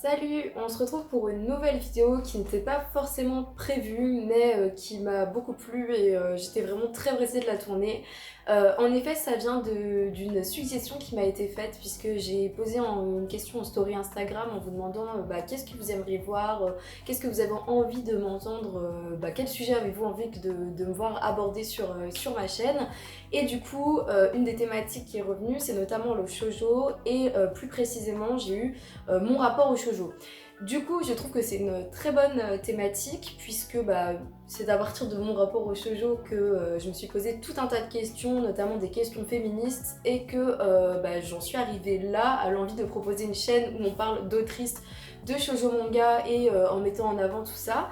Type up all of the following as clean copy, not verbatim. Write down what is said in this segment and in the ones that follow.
Salut, on se retrouve pour une nouvelle vidéo qui n'était pas forcément prévue mais qui m'a beaucoup plu et j'étais vraiment très pressée de la tourner. En effet, ça vient d'une suggestion qui m'a été faite puisque j'ai posé une question en story Instagram en vous demandant qu'est-ce que vous aimeriez voir, qu'est-ce que vous avez envie de m'entendre, quel sujet avez-vous envie de me voir aborder sur ma chaîne. Et du coup, une des thématiques qui est revenue, c'est notamment le shoujo et plus précisément, j'ai eu mon rapport au shoujo. Du coup, je trouve que c'est une très bonne thématique puisque c'est à partir de mon rapport au shoujo que je me suis posé tout un tas de questions, notamment des questions féministes, et que j'en suis arrivée là à l'envie de proposer une chaîne où on parle d'autrices de shoujo manga et en mettant en avant tout ça.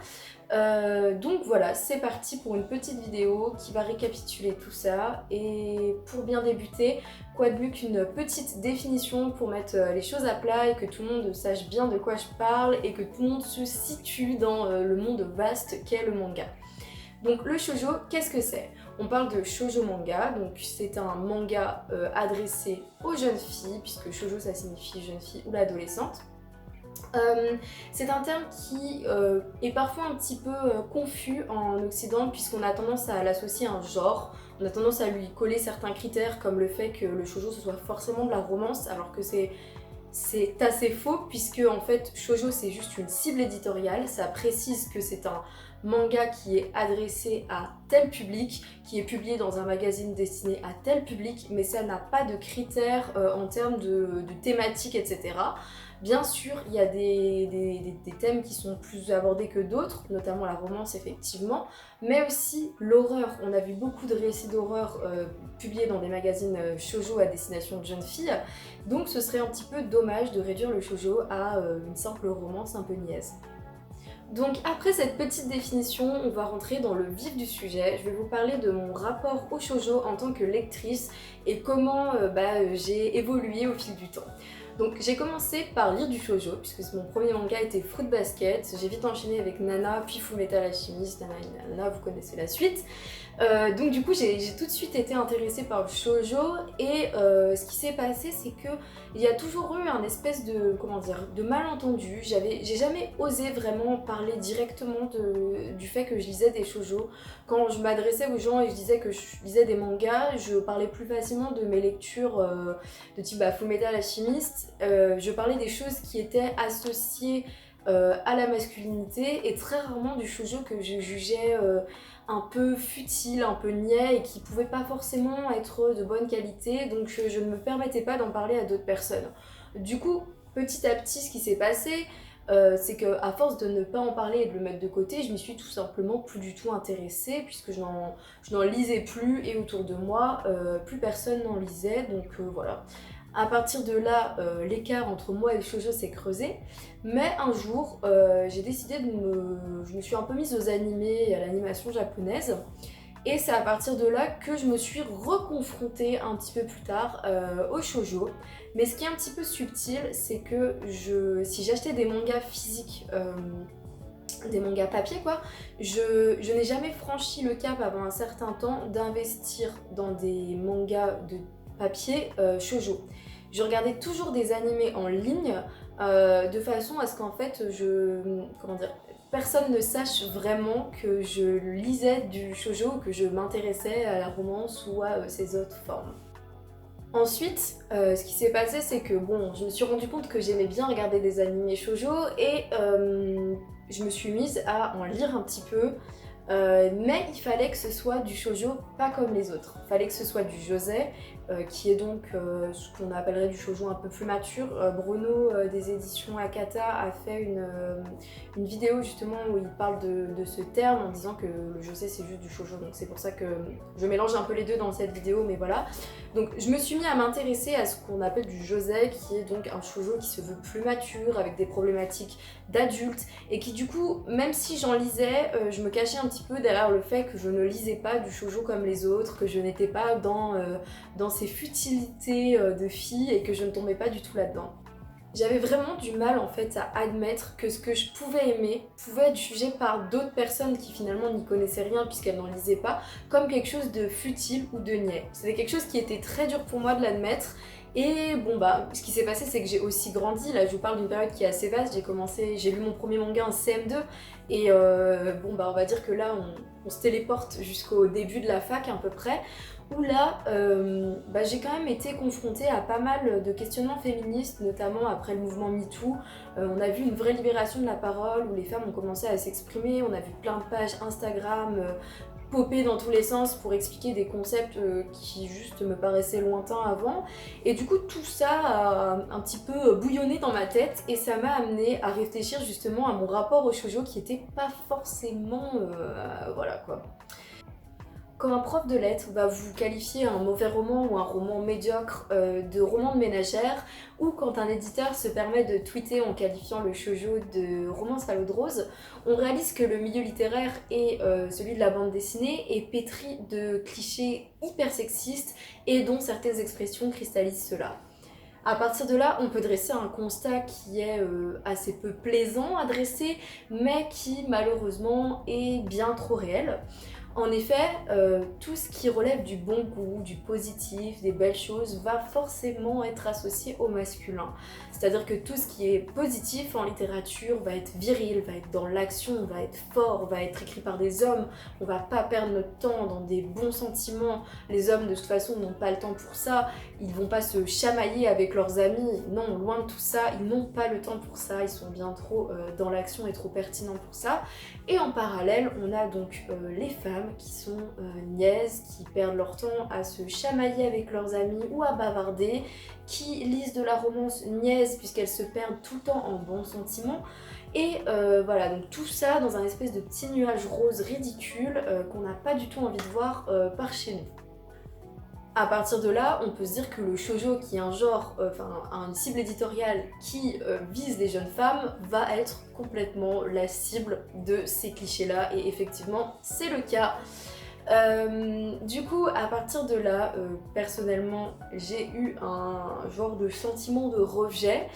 Donc voilà, c'est parti pour une petite vidéo qui va récapituler tout ça. Et pour bien débuter, quoi de mieux qu'une petite définition pour mettre les choses à plat et que tout le monde sache bien de quoi je parle et que tout le monde se situe dans le monde vaste qu'est le manga. Donc le shoujo, qu'est-ce que c'est? On parle de shoujo manga, donc c'est un manga adressé aux jeunes filles, puisque shoujo ça signifie jeune fille ou l'adolescente. C'est un terme qui est parfois un petit peu confus en Occident puisqu'on a tendance à l'associer à un genre, on a tendance à lui coller certains critères comme le fait que le shoujo ce soit forcément de la romance alors que c'est assez faux puisque en fait shoujo c'est juste une cible éditoriale, ça précise que c'est un manga qui est adressé à tel public, qui est publié dans un magazine destiné à tel public, mais ça n'a pas de critères en termes de thématiques, etc. Bien sûr, il y a des thèmes qui sont plus abordés que d'autres, notamment la romance effectivement, mais aussi l'horreur. On a vu beaucoup de récits d'horreur publiés dans des magazines shoujo à destination de jeunes filles, donc ce serait un petit peu dommage de réduire le shoujo à une simple romance un peu niaise. Donc après cette petite définition, on va rentrer dans le vif du sujet. Je vais vous parler de mon rapport au shoujo en tant que lectrice et comment j'ai évolué au fil du temps. Donc j'ai commencé par lire du shoujo, puisque mon premier manga était Fruit Basket. J'ai vite enchaîné avec Nana, puis Fullmetal Alchemist, Nana, vous connaissez la suite. Donc du coup j'ai tout de suite été intéressée par le shoujo et ce qui s'est passé c'est que il y a toujours eu un espèce de, de malentendu. J'ai jamais osé vraiment parler directement du fait que je lisais des shoujo. Quand je m'adressais aux gens et je disais que je lisais des mangas, je parlais plus facilement de mes lectures de type Fullmetal Alchemist. Je parlais des choses qui étaient associées à la masculinité et très rarement du shoujo que je jugeais un peu futile, un peu niais et qui pouvait pas forcément être de bonne qualité, donc je ne me permettais pas d'en parler à d'autres personnes. Du coup, petit à petit, ce qui s'est passé, c'est qu'à force de ne pas en parler et de le mettre de côté, je m'y suis tout simplement plus du tout intéressée puisque je n'en lisais plus et autour de moi, plus personne n'en lisait, donc voilà. À partir de là, l'écart entre moi et le shoujo s'est creusé, mais un jour, j'ai décidé je me suis un peu mise aux animés et à l'animation japonaise, et c'est à partir de là que je me suis reconfrontée un petit peu plus tard au shoujo. Mais ce qui est un petit peu subtil, c'est que si j'achetais des mangas physiques, des mangas papier quoi, je n'ai jamais franchi le cap avant un certain temps d'investir dans des mangas de papier shoujo. Je regardais toujours des animés en ligne de façon à ce qu'en fait personne ne sache vraiment que je lisais du shoujo, que je m'intéressais à la romance ou à ses autres formes. Ensuite, ce qui s'est passé, c'est que je me suis rendu compte que j'aimais bien regarder des animés shoujo et je me suis mise à en lire un petit peu. Mais il fallait que ce soit du shoujo pas comme les autres. Il fallait que ce soit du josei, qui est donc ce qu'on appellerait du shoujo un peu plus mature. Bruno des éditions Akata a fait une vidéo justement où il parle de ce terme en disant que le josei c'est juste du shoujo. Donc c'est pour ça que je mélange un peu les deux dans cette vidéo, mais voilà. Donc je me suis mis à m'intéresser à ce qu'on appelle du josei, qui est donc un shoujo qui se veut plus mature, avec des problématiques d'adultes, et qui du coup, même si j'en lisais, je me cachais un petit peu derrière le fait que je ne lisais pas du shoujo comme les autres, que je n'étais pas dans ces futilités de filles et que je ne tombais pas du tout là-dedans. J'avais vraiment du mal en fait à admettre que ce que je pouvais aimer pouvait être jugé par d'autres personnes qui finalement n'y connaissaient rien puisqu'elles n'en lisaient pas, comme quelque chose de futile ou de niais. C'était quelque chose qui était très dur pour moi de l'admettre Et bon bah ce qui s'est passé c'est que j'ai aussi grandi, là je vous parle d'une période qui est assez vaste, j'ai lu mon premier manga en CM2 et bon bah on va dire que là on se téléporte jusqu'au début de la fac à peu près, où là bah, j'ai quand même été confrontée à pas mal de questionnements féministes, notamment après le mouvement MeToo. On a vu une vraie libération de la parole, où les femmes ont commencé à s'exprimer, on a vu plein de pages Instagram popper dans tous les sens pour expliquer des concepts qui juste me paraissaient lointains avant. Et du coup tout ça a un petit peu bouillonné dans ma tête et ça m'a amené à réfléchir justement à mon rapport au shoujo qui était pas forcément voilà quoi. Quand un prof de lettres va vous qualifier un mauvais roman ou un roman médiocre de roman de ménagère, ou quand un éditeur se permet de tweeter en qualifiant le shoujo de romance à l'eau de rose, on réalise que le milieu littéraire et celui de la bande dessinée est pétri de clichés hyper sexistes et dont certaines expressions cristallisent cela. À partir de là, on peut dresser un constat qui est assez peu plaisant à dresser, mais qui malheureusement est bien trop réel. En effet, tout ce qui relève du bon goût, du positif, des belles choses, va forcément être associé au masculin. C'est-à-dire que tout ce qui est positif en littérature va être viril, va être dans l'action, va être fort, va être écrit par des hommes. On va pas perdre notre temps dans des bons sentiments. Les hommes, de toute façon, n'ont pas le temps pour ça. Ils vont pas se chamailler avec leurs amis. Non, loin de tout ça, ils n'ont pas le temps pour ça. Ils sont bien trop dans l'action et trop pertinents pour ça. Et en parallèle, on a donc les femmes qui sont niaises, qui perdent leur temps à se chamailler avec leurs amis ou à bavarder, qui lisent de la romance niaise puisqu'elles se perdent tout le temps en bons sentiments. Et voilà, donc tout ça dans un espèce de petit nuage rose ridicule qu'on n'a pas du tout envie de voir par chez nous. À partir de là, on peut se dire que le shoujo, qui est un genre, une cible éditoriale qui vise les jeunes femmes, va être complètement la cible de ces clichés-là, et effectivement, c'est le cas. Du coup, à partir de là, personnellement, j'ai eu un genre de sentiment de rejet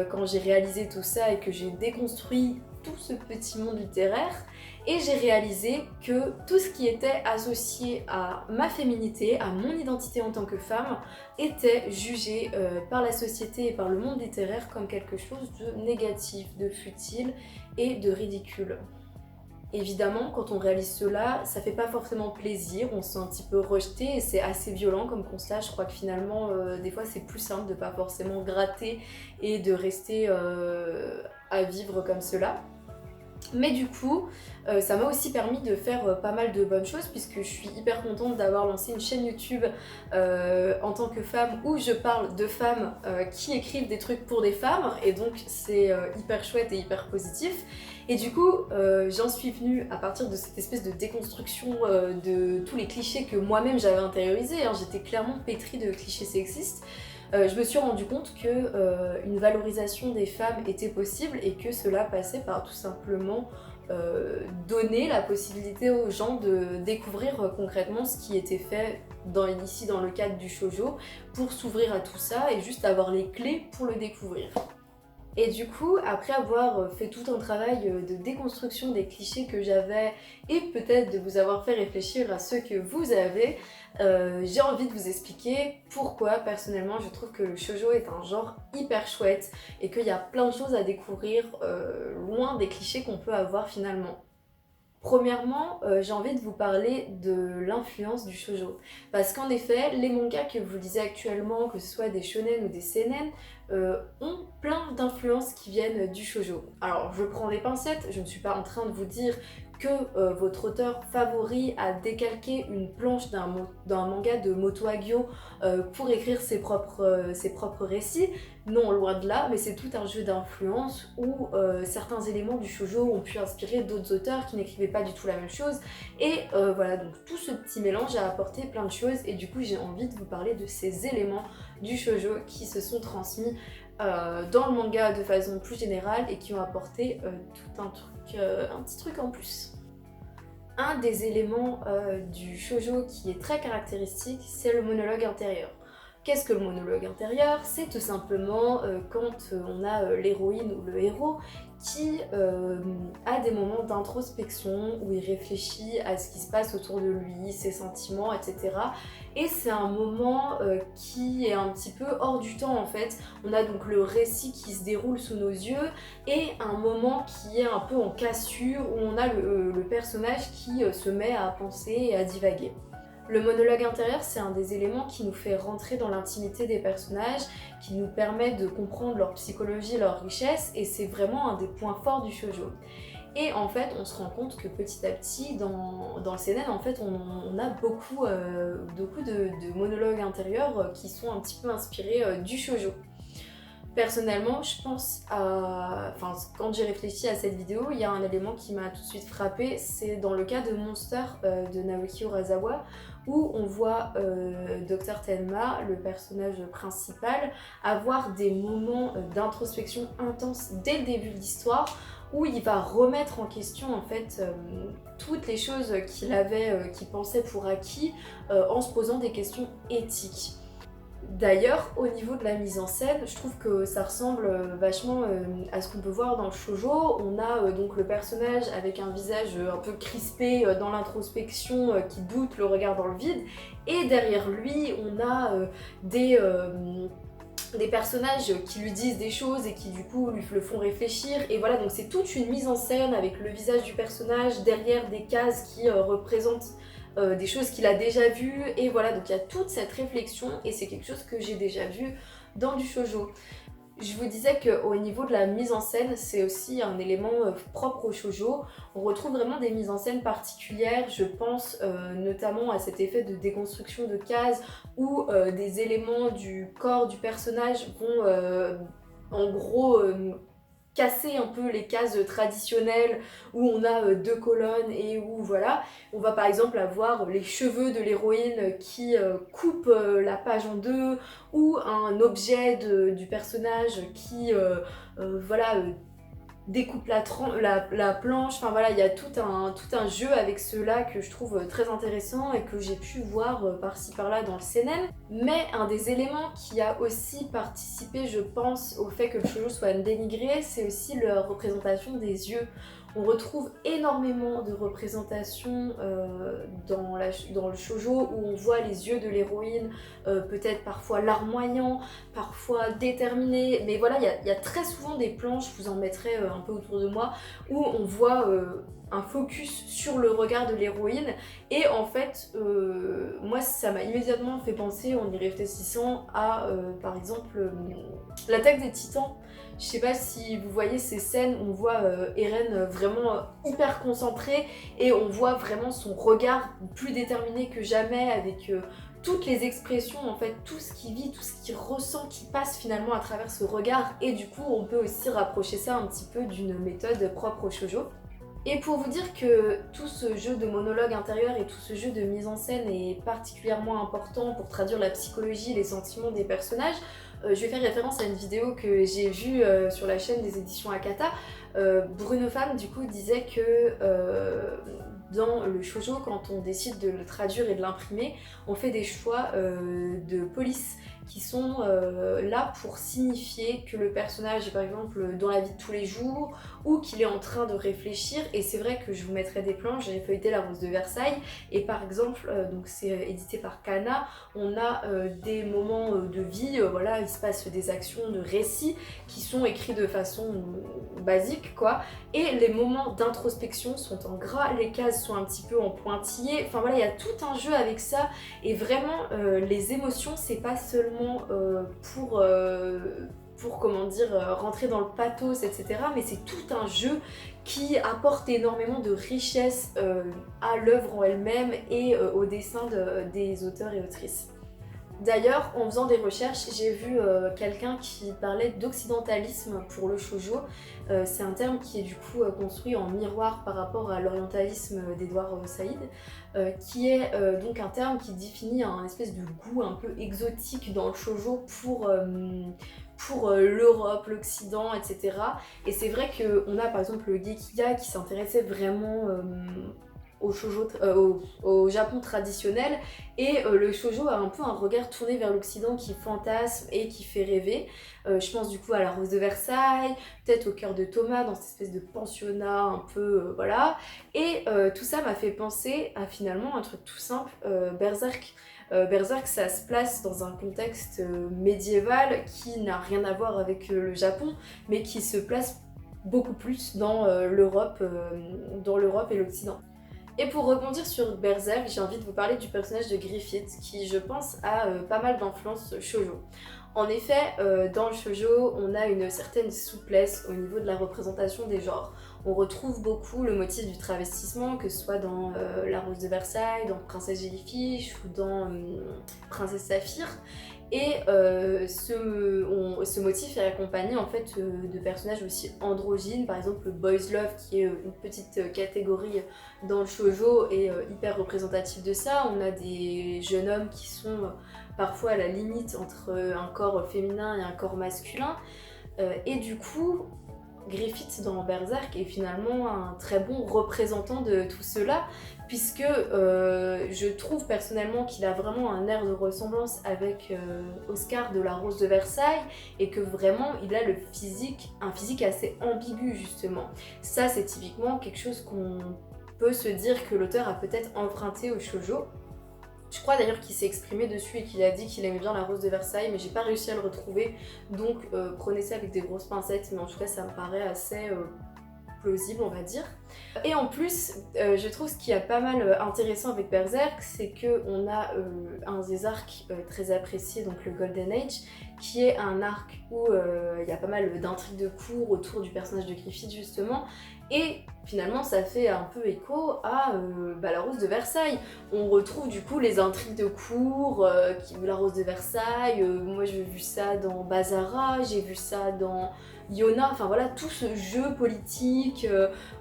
quand j'ai réalisé tout ça et que j'ai déconstruit tout ce petit monde littéraire. Et j'ai réalisé que tout ce qui était associé à ma féminité, à mon identité en tant que femme, était jugé par la société et par le monde littéraire comme quelque chose de négatif, de futile et de ridicule. Évidemment, quand on réalise cela, ça fait pas forcément plaisir, on se sent un petit peu rejeté et c'est assez violent comme constat. Je crois que finalement, des fois, c'est plus simple de pas forcément gratter et de rester à vivre comme cela. Mais du coup, ça m'a aussi permis de faire pas mal de bonnes choses puisque je suis hyper contente d'avoir lancé une chaîne YouTube en tant que femme où je parle de femmes qui écrivent des trucs pour des femmes, et donc c'est hyper chouette et hyper positif. Et du coup, j'en suis venue à partir de cette espèce de déconstruction de tous les clichés que moi-même j'avais intériorisés, hein. J'étais clairement pétrie de clichés sexistes. Je me suis rendu compte que une valorisation des femmes était possible et que cela passait par tout simplement donner la possibilité aux gens de découvrir concrètement ce qui était fait ici dans le cadre du shoujo, pour s'ouvrir à tout ça et juste avoir les clés pour le découvrir. Et du coup, après avoir fait tout un travail de déconstruction des clichés que j'avais et peut-être de vous avoir fait réfléchir à ceux que vous avez, j'ai envie de vous expliquer pourquoi personnellement je trouve que le shoujo est un genre hyper chouette et qu'il y a plein de choses à découvrir loin des clichés qu'on peut avoir finalement. Premièrement, j'ai envie de vous parler de l'influence du shoujo. Parce qu'en effet, les mangas que vous lisez actuellement, que ce soit des shonen ou des seinen, ont plein d'influences qui viennent du shoujo. Alors, je prends des pincettes, je ne suis pas en train de vous dire que votre auteur favori a décalqué une planche d'un manga de Moto Hagio pour écrire ses propres récits. Non, loin de là, mais c'est tout un jeu d'influence où certains éléments du shoujo ont pu inspirer d'autres auteurs qui n'écrivaient pas du tout la même chose. Et voilà, donc tout ce petit mélange a apporté plein de choses, et du coup j'ai envie de vous parler de ces éléments du shoujo qui se sont transmis dans le manga de façon plus générale et qui ont apporté tout un petit truc en plus. Un des éléments du shoujo qui est très caractéristique, c'est le monologue intérieur. Qu'est-ce que le monologue intérieur? C'est tout simplement quand on a l'héroïne ou le héros qui a des moments d'introspection où il réfléchit à ce qui se passe autour de lui, ses sentiments, etc. Et c'est un moment qui est un petit peu hors du temps en fait. On a donc le récit qui se déroule sous nos yeux et un moment qui est un peu en cassure où on a le personnage qui se met à penser et à divaguer. Le monologue intérieur, c'est un des éléments qui nous fait rentrer dans l'intimité des personnages, qui nous permet de comprendre leur psychologie, leur richesse, et c'est vraiment un des points forts du shoujo. Et en fait, on se rend compte que petit à petit, dans le seinen, en fait, on a beaucoup de monologues intérieurs qui sont un petit peu inspirés du shoujo. Personnellement, je pense à... Enfin, quand j'ai réfléchi à cette vidéo, il y a un élément qui m'a tout de suite frappée, c'est dans le cas de Monster de Naoki Urasawa, où on voit Dr Tenma, le personnage principal, avoir des moments d'introspection intense dès le début de l'histoire, où il va remettre en question en fait toutes les choses qu'il pensait pour acquis en se posant des questions éthiques. D'ailleurs, au niveau de la mise en scène, je trouve que ça ressemble vachement à ce qu'on peut voir dans le shoujo. On a donc le personnage avec un visage un peu crispé dans l'introspection qui doute, le regard dans le vide, et derrière lui, on a des personnages qui lui disent des choses et qui du coup lui le font réfléchir, et voilà, donc c'est toute une mise en scène avec le visage du personnage derrière des cases qui représentent des choses qu'il a déjà vues, et voilà, donc il y a toute cette réflexion et c'est quelque chose que j'ai déjà vu dans du shoujo. Je vous disais qu'au niveau de la mise en scène, c'est aussi un élément propre au shoujo. On retrouve vraiment des mises en scène particulières, je pense notamment à cet effet de déconstruction de cases où des éléments du corps du personnage vont en gros casser un peu les cases traditionnelles où on a deux colonnes et où voilà, on va par exemple avoir les cheveux de l'héroïne qui coupent la page en deux, ou un objet du personnage qui voilà, découpe la planche, enfin voilà, il y a tout un jeu avec ceux-là que je trouve très intéressant et que j'ai pu voir par-ci par-là dans le seinen. Mais un des éléments qui a aussi participé, je pense, au fait que le shoujo soit dénigré, c'est aussi la représentation des yeux. On retrouve énormément de représentations dans le shoujo où on voit les yeux de l'héroïne, peut-être parfois larmoyants, parfois déterminés, mais voilà, il y a très souvent des plans, je vous en mettrai un peu autour de moi, où on voit un focus sur le regard de l'héroïne, et en fait, moi ça m'a immédiatement fait penser, en y réfléchissant, à par exemple l'attaque des Titans. Je sais pas si vous voyez ces scènes où on voit Eren vraiment hyper concentrée, et on voit vraiment son regard plus déterminé que jamais, avec toutes les expressions, en fait, tout ce qu'il vit, tout ce qu'il ressent, qui passe finalement à travers ce regard, et du coup on peut aussi rapprocher ça un petit peu d'une méthode propre au shoujo. Et pour vous dire que tout ce jeu de monologue intérieur et tout ce jeu de mise en scène est particulièrement important pour traduire la psychologie et les sentiments des personnages, je vais faire référence à une vidéo que j'ai vue sur la chaîne des éditions Akata. Bruno Femme du coup disait que dans le shoujo, quand on décide de le traduire et de l'imprimer, on fait des choix de police qui sont là pour signifier que le personnage est par exemple dans la vie de tous les jours, ou qu'il est en train de réfléchir. Et c'est vrai que je vous mettrai des plans, j'ai feuilleté La Rose de Versailles, et par exemple, donc c'est édité par Kana, on a des moments de vie, voilà, il se passe des actions de récit qui sont écrits de façon basique quoi, et les moments d'introspection sont en gras, les cases sont un petit peu en pointillé, enfin voilà, il y a tout un jeu avec ça, et vraiment les émotions, c'est pas seulement pour comment dire, rentrer dans le pathos, etc. Mais c'est tout un jeu qui apporte énormément de richesse à l'œuvre en elle-même et au dessin des auteurs et autrices. D'ailleurs, en faisant des recherches, j'ai vu quelqu'un qui parlait d'occidentalisme pour le shoujo. C'est un terme qui est du coup construit en miroir par rapport à l'orientalisme d'Edouard Saïd, qui est donc un terme qui définit un espèce de goût un peu exotique dans le shoujo pour l'Europe, l'Occident, etc. Et c'est vrai qu'on a par exemple le Gekiga qui s'intéressait vraiment au shoujo, au Japon traditionnel, et le shoujo a un peu un regard tourné vers l'Occident qui fantasme et qui fait rêver. Je pense du coup à la Rose de Versailles, peut-être au Cœur de Thomas, dans cette espèce de pensionnat un peu, voilà. Et tout ça m'a fait penser à finalement un truc tout simple, Berserk. Berserk, ça se place dans un contexte médiéval qui n'a rien à voir avec le Japon, mais qui se place beaucoup plus dans l'Europe et l'Occident. Et pour rebondir sur Berserk, j'ai envie de vous parler du personnage de Griffith, qui je pense a pas mal d'influence shoujo. En effet, dans le shoujo, on a une certaine souplesse au niveau de la représentation des genres. On retrouve beaucoup le motif du travestissement, que ce soit dans La Rose de Versailles, dans Princesse Jellyfish ou dans Princesse Saphir. Et ce motif est accompagné en fait de personnages aussi androgynes, par exemple le Boys Love qui est une petite catégorie dans le shoujo et hyper représentatif de ça. On a des jeunes hommes qui sont parfois à la limite entre un corps féminin et un corps masculin. Et du coup, Griffith dans Berserk est finalement un très bon représentant de tout cela, puisque je trouve personnellement qu'il a vraiment un air de ressemblance avec Oscar de La Rose de Versailles, et que vraiment il a un physique assez ambigu justement. Ça c'est typiquement quelque chose qu'on peut se dire que l'auteur a peut-être emprunté au shoujo. Je crois d'ailleurs qu'il s'est exprimé dessus et qu'il a dit qu'il aimait bien La Rose de Versailles, mais j'ai pas réussi à le retrouver, donc prenez ça avec des grosses pincettes, mais en tout cas ça me paraît assez plausible, on va dire. Et en plus, je trouve ce qui est pas mal intéressant avec Berserk, c'est qu'on a un des arcs très appréciés, donc le Golden Age, qui est un arc où il y a pas mal d'intrigues de cours autour du personnage de Griffith justement, et finalement ça fait un peu écho à La Rose de Versailles. On retrouve du coup les intrigues de cours, La Rose de Versailles, moi j'ai vu ça dans Bazara, j'ai vu ça dans Yona, enfin voilà, tout ce jeu politique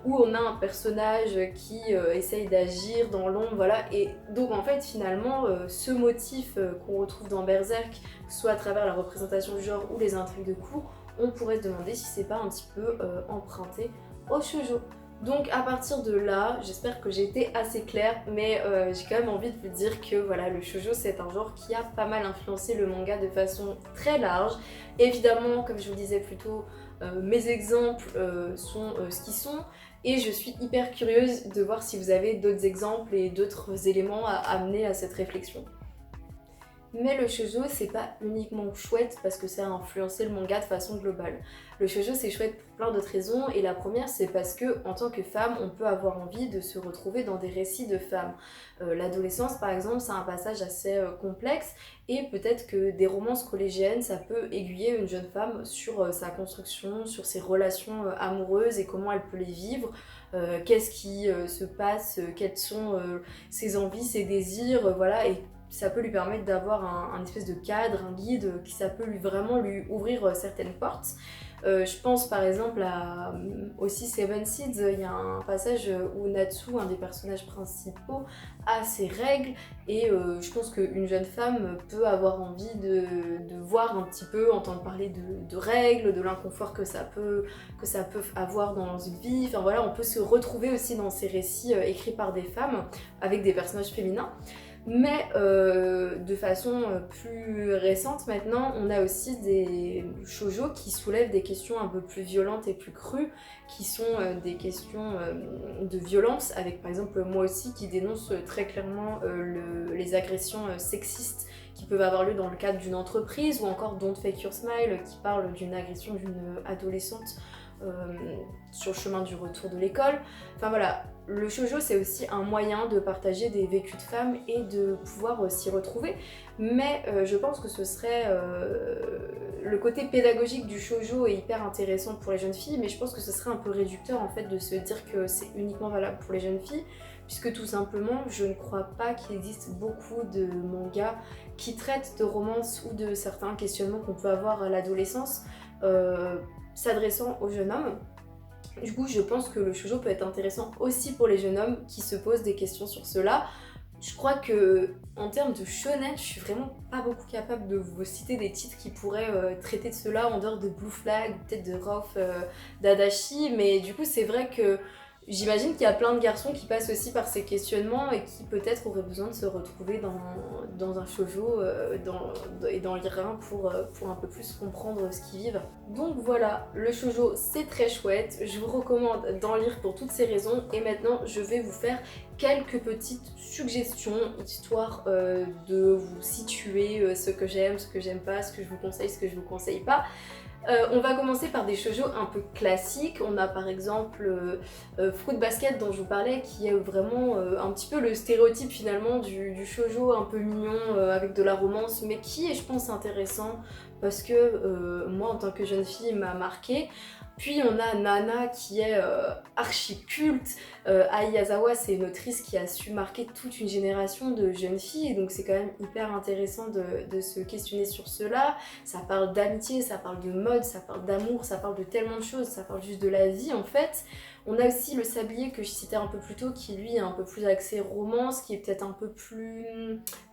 où on a un personnage qui essaye d'agir dans l'ombre, voilà. Et donc en fait finalement ce motif qu'on retrouve dans Berserk, soit à travers la représentation du genre ou les intrigues de cours, on pourrait se demander si c'est pas un petit peu emprunté au shoujo. Donc à partir de là, j'espère que j'ai été assez claire, mais j'ai quand même envie de vous dire que voilà, le shoujo c'est un genre qui a pas mal influencé le manga de façon très large. Évidemment, comme je vous disais plus tôt, mes exemples sont ce qu'ils sont, et je suis hyper curieuse de voir si vous avez d'autres exemples et d'autres éléments à amener à cette réflexion. Mais le shoujo, c'est pas uniquement chouette parce que ça a influencé le manga de façon globale. Le shoujo, c'est chouette pour plein d'autres raisons, et la première, c'est parce que en tant que femme, on peut avoir envie de se retrouver dans des récits de femmes. L'adolescence, par exemple, c'est un passage assez complexe, et peut-être que des romances collégiennes, ça peut aiguiller une jeune femme sur sa construction, sur ses relations amoureuses et comment elle peut les vivre. Qu'est-ce qui se passe, quelles sont ses envies, ses désirs, voilà, et ça peut lui permettre d'avoir un espèce de cadre, un guide, qui ça peut vraiment lui ouvrir certaines portes. Je pense par exemple à aussi Seven Seeds, il y a un passage où Natsu, un des personnages principaux, a ses règles, et je pense qu'une jeune femme peut avoir envie de voir un petit peu, entendre parler de règles, de l'inconfort que ça peut avoir dans une vie. Enfin voilà, on peut se retrouver aussi dans ces récits écrits par des femmes avec des personnages féminins. Mais de façon plus récente maintenant, on a aussi des shoujo qui soulèvent des questions un peu plus violentes et plus crues, qui sont des questions de violence, avec par exemple Moi aussi qui dénonce très clairement les agressions sexistes qui peuvent avoir lieu dans le cadre d'une entreprise, ou encore Don't Fake Your Smile qui parle d'une agression d'une adolescente sur le chemin du retour de l'école. Enfin voilà, le shoujo c'est aussi un moyen de partager des vécus de femmes et de pouvoir s'y retrouver, mais je pense que ce serait le côté pédagogique du shoujo est hyper intéressant pour les jeunes filles, mais je pense que ce serait un peu réducteur en fait de se dire que c'est uniquement valable pour les jeunes filles, puisque tout simplement je ne crois pas qu'il existe beaucoup de mangas qui traitent de romance ou de certains questionnements qu'on peut avoir à l'adolescence s'adressant aux jeunes hommes. Du coup, je pense que le shoujo peut être intéressant aussi pour les jeunes hommes qui se posent des questions sur cela. Je crois que en termes de shonen, je suis vraiment pas beaucoup capable de vous citer des titres qui pourraient traiter de cela en dehors de Blue Flag, peut-être de Rauf Dadashi, mais du coup c'est vrai que J'imagine qu'il y a plein de garçons qui passent aussi par ces questionnements et qui peut-être auraient besoin de se retrouver dans un shoujo et d'en lire un pour un peu plus comprendre ce qu'ils vivent. Donc voilà, le shoujo c'est très chouette, je vous recommande d'en lire pour toutes ces raisons et maintenant je vais vous faire quelques petites suggestions histoire de vous situer ce que j'aime, ce que j'aime pas, ce que je vous conseille, ce que je vous conseille pas. On va commencer par des shoujo un peu classiques. On a par exemple Fruit Basket dont je vous parlais qui est vraiment un petit peu le stéréotype finalement du shoujo un peu mignon avec de la romance mais qui est je pense intéressant parce que moi en tant que jeune fille m'a marqué. Puis on a Nana qui est archi culte. Ai Yazawa c'est une autrice qui a su marquer toute une génération de jeunes filles donc c'est quand même hyper intéressant de se questionner sur cela. Ça parle d'amitié, ça parle de mode, ça parle d'amour, ça parle de tellement de choses, ça parle juste de la vie en fait. On a aussi Le Sablier que je citais un peu plus tôt qui lui est un peu plus axé romance, qui est peut-être un peu plus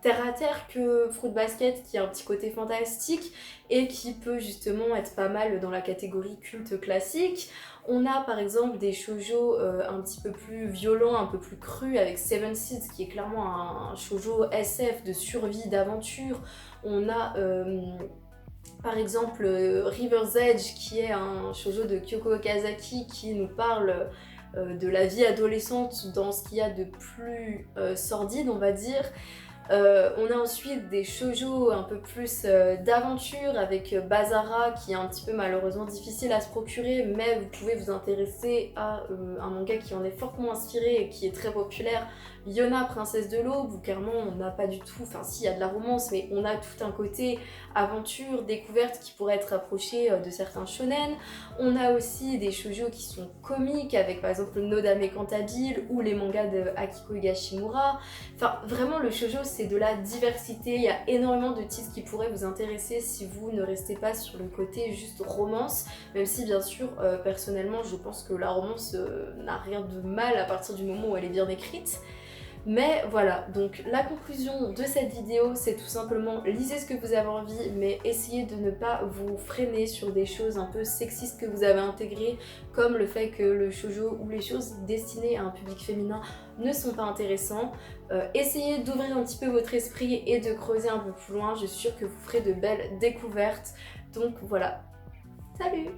terre à terre que Fruit Basket qui a un petit côté fantastique et qui peut justement être pas mal dans la catégorie culte classique. On a par exemple des shoujo un petit peu plus violents, un peu plus crus avec Seven Seeds qui est clairement un shoujo SF de survie, d'aventure. On a par exemple River's Edge qui est un shoujo de Kyoko Okazaki qui nous parle de la vie adolescente dans ce qu'il y a de plus sordide on va dire. On a ensuite des shoujo un peu plus d'aventure avec Bazara qui est un petit peu malheureusement difficile à se procurer mais vous pouvez vous intéresser à un manga qui en est fortement inspiré et qui est très populaire, Yona, Princesse de l'Aube, où clairement on n'a pas du tout, enfin si il y a de la romance mais on a tout un côté aventure, découverte qui pourrait être rapproché de certains shonen. On a aussi des shoujo qui sont comiques avec par exemple Nodame Cantabile ou les mangas de Akiko Higashimura. Enfin vraiment le shoujo c'est de la diversité, il y a énormément de titres qui pourraient vous intéresser si vous ne restez pas sur le côté juste romance, même si bien sûr personnellement je pense que la romance n'a rien de mal à partir du moment où elle est bien écrite. Mais voilà, donc la conclusion de cette vidéo, c'est tout simplement lisez ce que vous avez envie, mais essayez de ne pas vous freiner sur des choses un peu sexistes que vous avez intégrées, comme le fait que le shoujo ou les choses destinées à un public féminin ne sont pas intéressants. Essayez d'ouvrir un petit peu votre esprit et de creuser un peu plus loin, je suis sûre que vous ferez de belles découvertes. Donc voilà, salut!